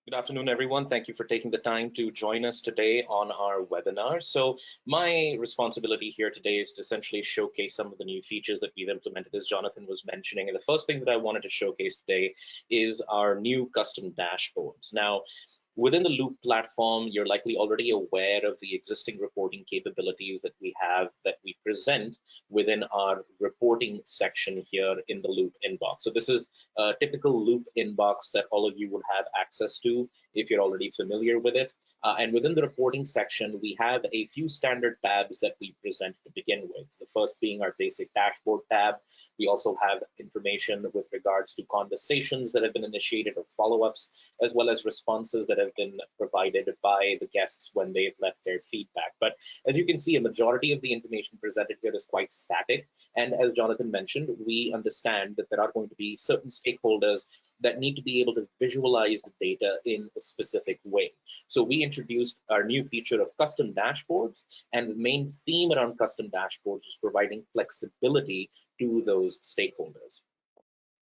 Good afternoon, everyone. Thank you for taking the time to join us today on our webinar. So my responsibility here today is to essentially showcase some of the new features that we've implemented, as Jonathan was mentioning. And the first thing that I wanted to showcase today is our new custom dashboards. Now, within the Loop platform, you're likely already aware of the existing reporting capabilities that we have that we present within our reporting section here in the Loop inbox. So this is a typical Loop inbox that all of you would have access to if you're already familiar with it. And within the reporting section, we have a few standard tabs that we present to begin with. The first being our basic dashboard tab. We also have information with regards to conversations that have been initiated or follow-ups, as well as responses that have been provided by the guests when they've left their feedback. But as you can see, a majority of the information presented here is quite static. And as Jonathan mentioned, we understand that there are going to be certain stakeholders that need to be able to visualize the data in a specific way. So we introduced our new feature of custom dashboards, and the main theme around custom dashboards is providing flexibility to those stakeholders.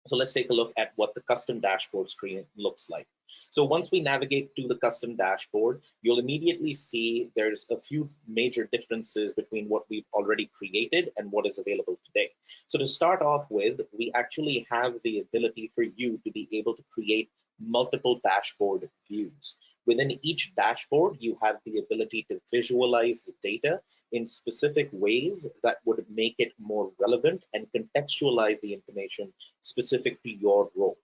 So let's take a look at what the custom dashboard screen looks like. So once we navigate to the custom dashboard, you'll immediately see there's a few major differences between what we've already created and what is available today. So to start off with, we actually have the ability for you to be able to create multiple dashboard views. Within each dashboard, you have the ability to visualize the data in specific ways that would make it more relevant and contextualize the information specific to your role.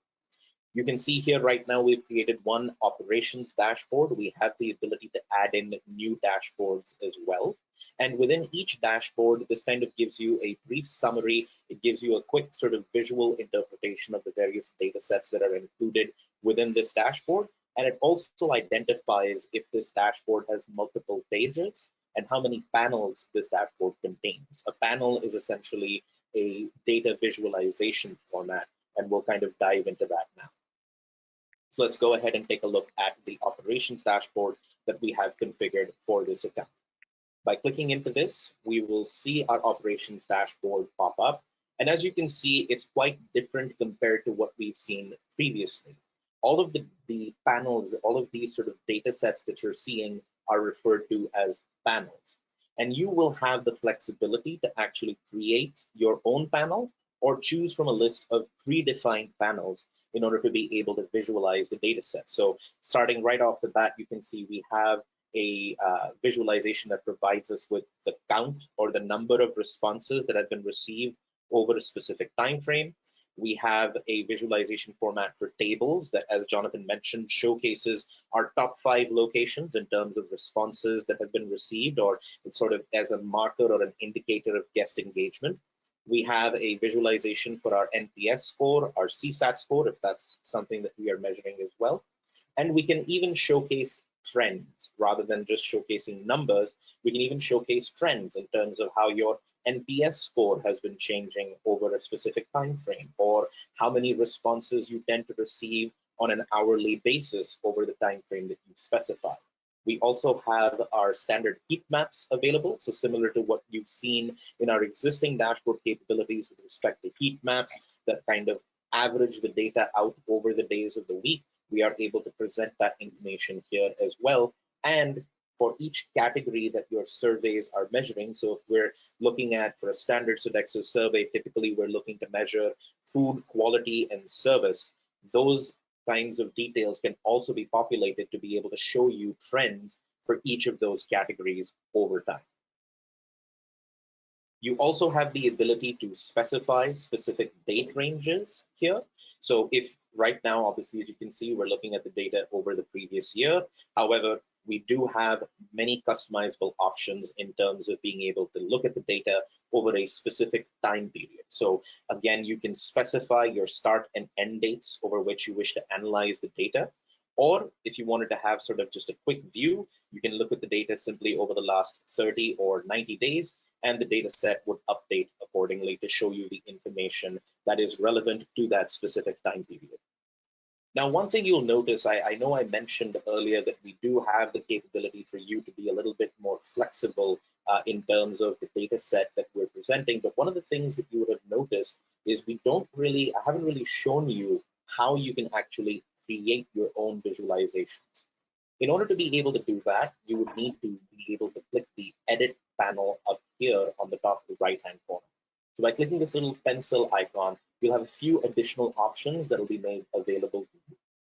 You can see here right now we've created one operations dashboard. We have the ability to add in new dashboards as well. And within each dashboard, this kind of gives you a brief summary. It gives you a quick sort of visual interpretation of the various data sets that are included within this dashboard. And it also identifies if this dashboard has multiple pages and how many panels this dashboard contains. A panel is essentially a data visualization format, and we'll kind of dive into that now. So let's go ahead and take a look at the operations dashboard that we have configured for this account. By clicking into this, we will see our operations dashboard pop up. And as you can see, it's quite different compared to what we've seen previously. All of the panels, all of these sort of data sets that you're seeing are referred to as panels. And you will have the flexibility to actually create your own panel or choose from a list of predefined panels in order to be able to visualize the data set. So starting right off the bat, you can see we have a visualization that provides us with the count or the number of responses that have been received over a specific time frame. We have a visualization format for tables that, as Jonathan mentioned, showcases our top 5 locations in terms of responses that have been received, or it's sort of as a marker or an indicator of guest engagement. We have a visualization for our NPS score, our CSAT score, if that's something that we are measuring as well. And we can even showcase trends rather than just showcasing numbers. We can even showcase trends in terms of how your NPS score has been changing over a specific time frame, or how many responses you tend to receive on an hourly basis over the time frame that you specify. We also have our standard heat maps available. So similar to what you've seen in our existing dashboard capabilities with respect to heat maps that kind of average the data out over the days of the week, we are able to present that information here as well. And for each category that your surveys are measuring, so if we're looking at, for a standard Sodexo survey, typically we're looking to measure food quality and service, those kinds of details can also be populated to be able to show you trends for each of those categories over time. You also have the ability to specify specific date ranges here. So if right now, obviously, as you can see, we're looking at the data over the previous year. However, we do have many customizable options in terms of being able to look at the data over a specific time period. So again, you can specify your start and end dates over which you wish to analyze the data. Or if you wanted to have sort of just a quick view, you can look at the data simply over the last 30 or 90 days, and the data set would update accordingly to show you the information that is relevant to that specific time period. Now, one thing you'll notice, I know I mentioned earlier that we do have the capability for you to be a little bit more flexible in terms of the data set that we're presenting, but one of the things that you would have noticed is I haven't really shown you how you can actually create your own visualizations. In order to be able to do that, you would need to be able to click the edit panel up here on the top of the right-hand corner. So by clicking this little pencil icon, you'll have a few additional options that will be made available to you.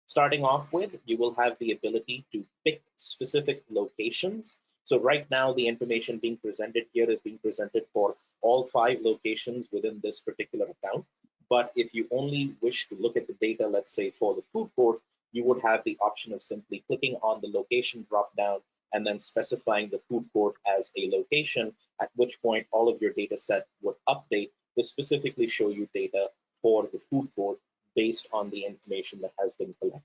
Starting off with, you will have the ability to pick specific locations. So right now, the information being presented here is being presented for all 5 locations within this particular account. But if you only wish to look at the data, let's say for the food court, you would have the option of simply clicking on the location dropdown and then specifying the food court as a location, at which point all of your data set would update to specifically show you data for the food court based on the information that has been collected.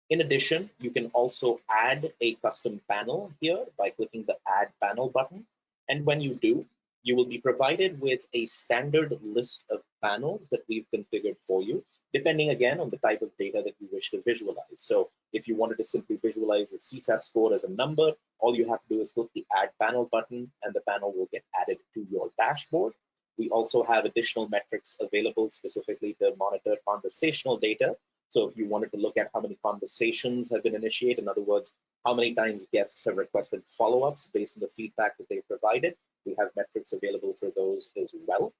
In addition, you can also add a custom panel here by clicking the Add Panel button. And when you do, you will be provided with a standard list of panels that we've configured for you, depending again on the type of data that you wish to visualize. So if you wanted to simply visualize your CSAT score as a number, all you have to do is click the Add Panel button and the panel will get added to your dashboard. We also have additional metrics available specifically to monitor conversational data. So if you wanted to look at how many conversations have been initiated, in other words, how many times guests have requested follow-ups based on the feedback that they've provided, we have metrics available for those as well.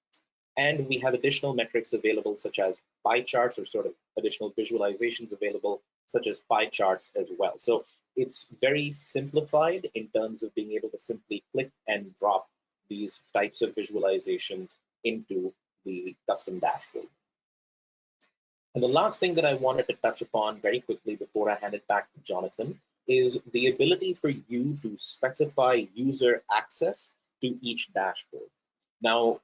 And we have additional metrics available such as pie charts, or sort of additional visualizations available such as pie charts as well. So it's very simplified in terms of being able to simply click and drop these types of visualizations into the custom dashboard. And the last thing that I wanted to touch upon very quickly before I hand it back to Jonathan is the ability for you to specify user access to each dashboard. Now,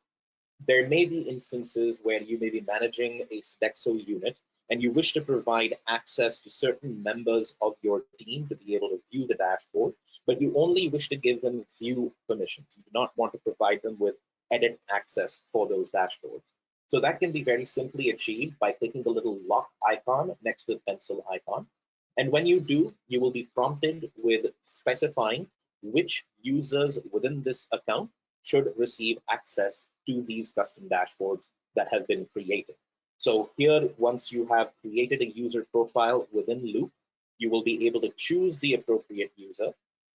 there may be instances where you may be managing a Sodexo unit and you wish to provide access to certain members of your team to be able to view the dashboard, but you only wish to give them view permissions. You do not want to provide them with edit access for those dashboards. So that can be very simply achieved by clicking the little lock icon next to the pencil icon. And when you do, you will be prompted with specifying which users within this account should receive access to these custom dashboards that have been created. So here, once you have created a user profile within Loop, you will be able to choose the appropriate user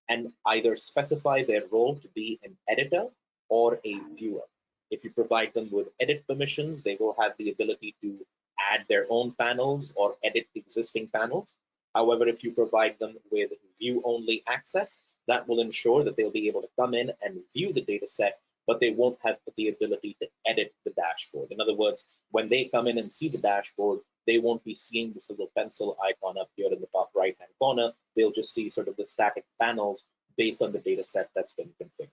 and either specify their role to be an editor or a viewer. If you provide them with edit permissions, they will have the ability to add their own panels or edit existing panels. However, if you provide them with view-only access, that will ensure that they'll be able to come in and view the data set, but they won't have the ability to edit the dashboard. In other words, when they come in and see the dashboard, they won't be seeing this little pencil icon up here in the top right-hand corner. They'll just see sort of the static panels based on the data set that's been configured.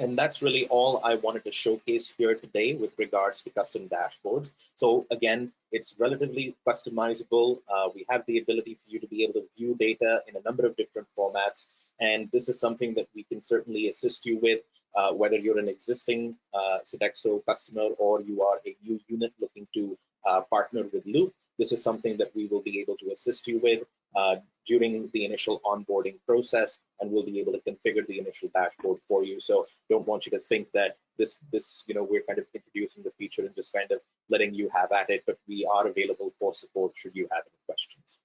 And that's really all I wanted to showcase here today with regards to custom dashboards. So again, it's relatively customizable. We have the ability for you to be able to view data in a number of different formats. And this is something that we can certainly assist you with, whether you're an existing Sodexo customer or you are a new unit looking to partner with Loop. This is something that we will be able to assist you with during the initial onboarding process, and we'll be able to configure the initial dashboard for you. So don't want you to think that this we're kind of introducing the feature and just kind of letting you have at it, but we are available for support should you have any questions.